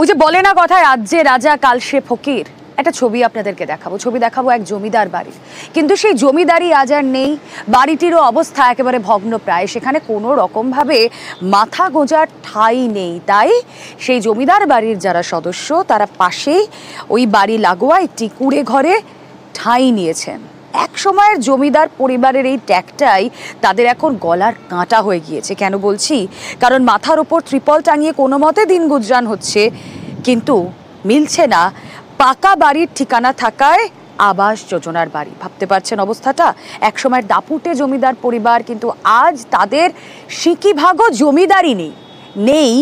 ওই যে বলে না কথায় আজ যে রাজা কাল সে ফকির, একটা ছবি আপনাদেরকে দেখাবো। ছবি দেখাবো এক জমিদার বাড়ি, কিন্তু সেই জমিদারি আজ আর নেই। বাড়িটিরও অবস্থা একেবারে ভগ্নপ্রায়, সেখানে কোনো রকমভাবে মাথা গোঁজার ঠাঁই নেই। তাই সেই জমিদার বাড়ির যারা সদস্য তারা পাশেই ওই বাড়ি লাগোয়া একটি কুঁড়ে ঘরে ঠাঁই নিয়েছেন। এক সময়ের জমিদার পরিবারের এই ট্যাগটাই তাদের এখন গলার কাঁটা হয়ে গিয়েছে। কেন বলছি? কারণ মাথার ওপর ত্রিপল টাঙিয়ে কোনো মতে দিন গুজরান হচ্ছে, কিন্তু মিলছে না পাকা বাড়ির ঠিকানা থাকায় আবাস যোজনার বাড়ি। ভাবতে পারছেন অবস্থাটা? এক সময়ের দাপুটে জমিদার পরিবার, কিন্তু আজ তাদের সিকিভাগও জমিদারি নেই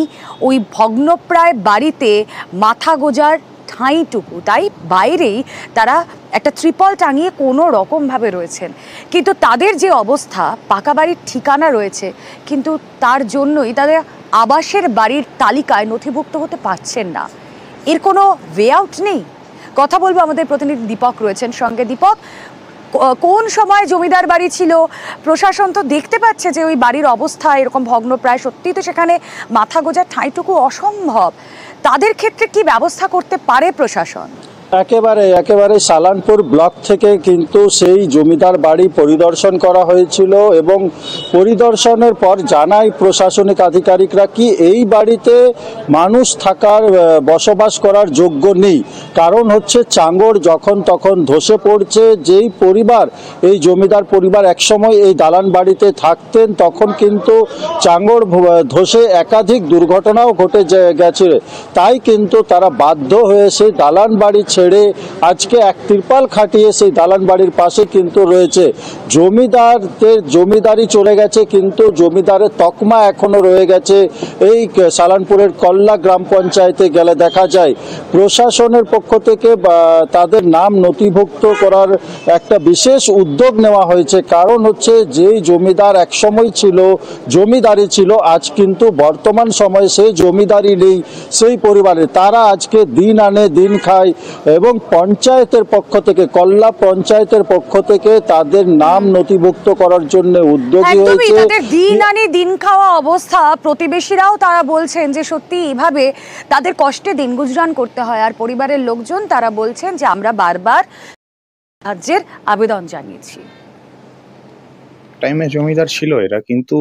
ওই ভগ্নপ্রায় বাড়িতে মাথা গোজার ঠাঁইটুকু। তাই বাইরেই তারা একটা ত্রিপল টাঙিয়ে কোনো রকমভাবে রয়েছেন। কিন্তু তাদের যে অবস্থা, পাকা বাড়ির ঠিকানা রয়েছে, কিন্তু তার জন্যই তাদের আবাসের বাড়ির তালিকায় নথিভুক্ত হতে পারছেন না। এর কোনো ওয়ে আউট নেই। কথা বলবো, আমাদের প্রতিনিধি দীপক রয়েছেন সঙ্গে। দীপক, কোন সময় জমিদার বাড়ি ছিল? প্রশাসন তো দেখতে পাচ্ছে যে ওই বাড়ির অবস্থা এরকম ভগ্নপ্রায়, সত্যিই তো সেখানে মাথা গোজার ঠাঁইটুকু অসম্ভব। তাদের ক্ষেত্রে কি ব্যবস্থা করতে পারে প্রশাসন? একেবারে সালানপুর ব্লক থেকে কিন্তু সেই জমিদার বাড়ি পরিদর্শন করা হয়েছিল এবং পরিদর্শনের পর জানায় প্রশাসনিক আধিকারিকরা কি এই বাড়িতে মানুষ থাকার বসবাস করার যোগ্য নেই। কারণ হচ্ছে চাঙড় যখন তখন ধসে পড়ছে। যেই পরিবার, এই জমিদার পরিবার একসময় এই দালান বাড়িতে থাকতেন, তখন কিন্তু চাঙড় ধসে একাধিক দুর্ঘটনাও ঘটে গেছে। তাই কিন্তু তারা বাধ্য হয়ে সেই দালান বাড়ি ছেড়ে আজকে এক তিরপাল খাটিয়ে সেই দালান বাড়ির পাশে কিন্তু রয়েছে। জমিদারদের জমিদারি চলে গেছে, কিন্তু জমিদারের তকমা এখনো রয়ে গেছে। এই সালানপুরের কল্লা গ্রাম পঞ্চায়েতে গেলে দেখা যায় প্রশাসনের পক্ষ থেকে তাদের নাম নথিভুক্ত করার একটা বিশেষ উদ্যোগ নেওয়া হয়েছে। কারণ হচ্ছে যেই জমিদার একসময় ছিল, জমিদারি ছিল, আজ কিন্তু বর্তমান সময়ে সেই জমিদারি নেই সেই পরিবারে। তারা আজকে দিন আনে দিন খায় এবং পঞ্চায়েতের পক্ষ থেকে, কল্লা পঞ্চায়েতের পক্ষ থেকে তাদের নাম নথিভুক্ত করার জন্য উদ্যোগী হয়েছে। তাদের দিন আনে দিন খাওয়া অবস্থা, প্রতিবেশীরাও তারা বলছেন যে সত্যি এভাবে তাদের কষ্টে দিন গুজরান করতে হয়। আর পরিবারের লোকজন তারা বলছেন যে আমরা বারবার সাহায্যের আবেদন জানিয়েছি। টাইমে জমিদার ছিল এরা, কিন্তু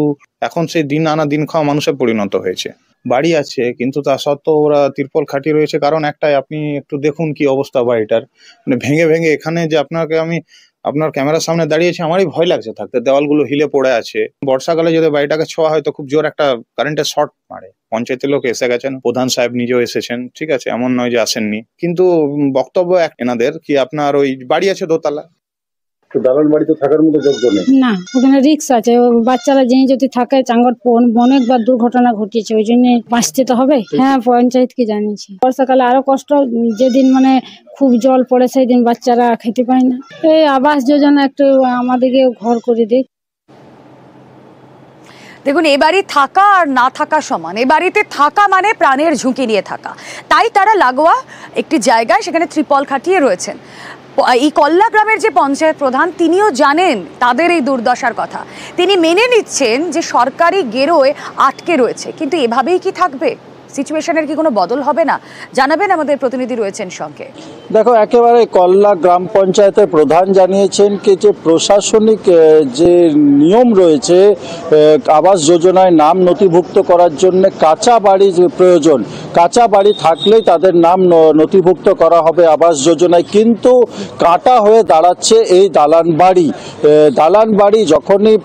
এখন সেই দিন আনা দিন খাওয়া মানুষের পরিণত হয়েছে। বাড়ি আছে কিন্তু তা সত্ত্বেও ওরা তিরপল খাটিয়ে রয়েছে। কারণ একটাই, আপনি একটু দেখুন কি অবস্থা বাড়িটার, মানে ভেঙে এখানে যে আমি আপনার ক্যামেরার সামনে দাঁড়িয়েছি, আমারই ভয় লাগছে থাকতে। দেওয়ালগুলো হিলে পড়ে আছে। বর্ষাকালে যদি বাড়িটাকে ছোঁয়া হয় তো খুব জোর একটা কারেন্টের শর্ট মারে। পঞ্চায়েতের লোক এসে গেছেন, প্রধান সাহেব নিজেও এসেছেন, ঠিক আছে, এমন নয় যে আসেননি। কিন্তু বক্তব্য এনাদের কি আপনার ওই বাড়ি আছে দোতলা, দালান বাড়িতে থাকার মতো যোগ্য নেই না। ওখানে রিক্স আছে, বাচ্চারা যেই যদি থাকে, চাঙ্গর অনেকবার দুর্ঘটনা ঘটিয়েছে, ওই জন্য বাঁচতে তো হবে। হ্যাঁ, পঞ্চায়েতকে জানিয়েছি। বর্ষাকালে আরো কষ্ট, যেদিন মানে খুব জল পড়ে সেই দিন বাচ্চারা খেতে পায় না। এই আবাস যোজনা একটু আমাদেরকে ঘর করে দেখ। দেখুন, এ বাড়ি থাকা আর না থাকা সমান। এ বাড়িতে থাকা মানে প্রাণের ঝুঁকি নিয়ে থাকা। তাই তারা লাগোয়া একটি জায়গায় সেখানে ত্রিপল খাটিয়ে রয়েছেন। এই কল্লা গ্রামের যে পঞ্চায়েত প্রধান, তিনিও জানেন তাদের এই দুর্দশার কথা। তিনি মেনে নিচ্ছেন যে সরকারি গেরোয় আটকে রয়েছে, কিন্তু এভাবেই কি থাকবে? সিচুয়েশনের কি কোনো বদল হবে না? জানাবেন, আমাদের প্রতিনিধি রয়েছেন সঙ্গে। দেখো, একেবারে কল্লা গ্রাম পঞ্চায়েতের প্রধান জানিয়েছেন কি যে প্রশাসনিক যে নিয়ম রয়েছে আবাস যোজনায় নাম নথিভুক্ত করার জন্য কাঁচা বাড়ি প্রয়োজন। কাঁচা বাড়ি থাকলেই তাদের নাম নথিভুক্ত করা হবে আবাস যোজনায়। কিন্তু কাঁটা হয়ে দাঁড়াচ্ছে এই দালান বাড়ি। দালান বাড়ি যখনই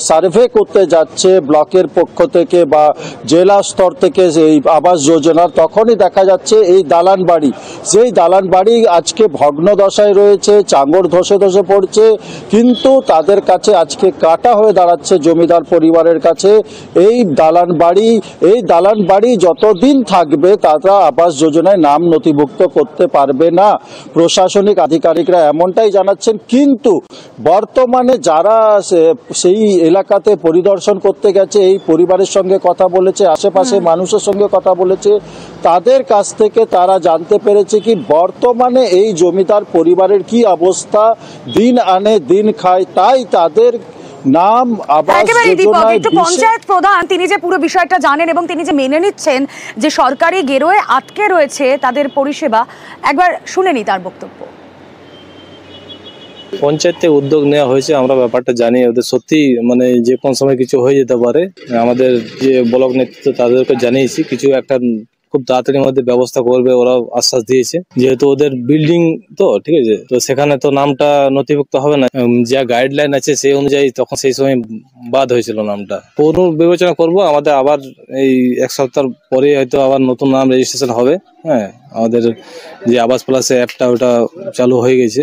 সার্ভে করতে যাচ্ছে ব্লকের পক্ষ থেকে বা জেলা স্তর থেকে এই আবাস যোজনার, তখনই দেখা যাচ্ছে এই দালান বাড়ি, যেই দালান বাড়ি আজকে ভগ্ন দশায় রয়েছে, চাঙড় ধসে পড়ছে, কিন্তু তাদের কাছে আজকে কাঁটা হয়ে দাঁড়াচ্ছে জমিদার পরিবারের কাছে এই দালান বাড়ি যতদিন থাকবে তারা আবাস যোজনায় নাম নথিভুক্ত করতে পারবে না। প্রশাসনিক আধিকারিকরা এমনটাই জানাচ্ছেন। কিন্তু বর্তমানে যারা সেই এলাকাতে পরিদর্শন করতে গেছে, এই পরিবারের সঙ্গে কথা বলেছে, আশেপাশে মানুষের সঙ্গে কথা বলেছে, তাদের কাছ থেকে তারা জানতে পেরেছে কি বর্তমানে এই জমিদার পরিবারের কি অবস্থা, দিন আনে দিন খায়। তাই তাদের নাম আবাস একেবারে দীপক, যোজনায় একটু পঞ্চায়েত প্রধান তিনি যে পুরো বিষয়টা জানেন এবং তিনি যে মেনে নিচ্ছেন যে সরকারি গেরোয় আটকে রয়েছে তাদের পরিষেবা, একবার শুনে নি তার বক্তব্য। পঞ্চায়েত থেকে উদ্যোগ নেওয়া হয়েছে, আমরা ব্যাপারটা জানি। ওদের সত্যি মানে যে কোন সময় কিছু হয়ে যেতে পারে। আমাদের যে ব্লক নেতৃত্ব তাদেরকে জানিয়েছি, কিছু একটা খুব তাড়াতাড়ির মধ্যে ব্যবস্থা করবে, ওরা আশ্বাস দিয়েছে। যেহেতু ওদের বিল্ডিং তো ঠিক আছে, তো সেখানে তো নামটা নথিভুক্ত হবে না, যা গাইডলাইন আছে সেই অনুযায়ী তখন সেই সময় বাদ হয়েছিল নামটা। পুনর্বিবেচনা করব, আমাদের আবার এই 1 সপ্তাহ পরে হয়তো আবার নতুন নাম রেজিস্ট্রেশন হবে। হ্যাঁ, আমাদের যে আবাস প্লাস অ্যাপটা ওটা চালু হয়ে গেছে,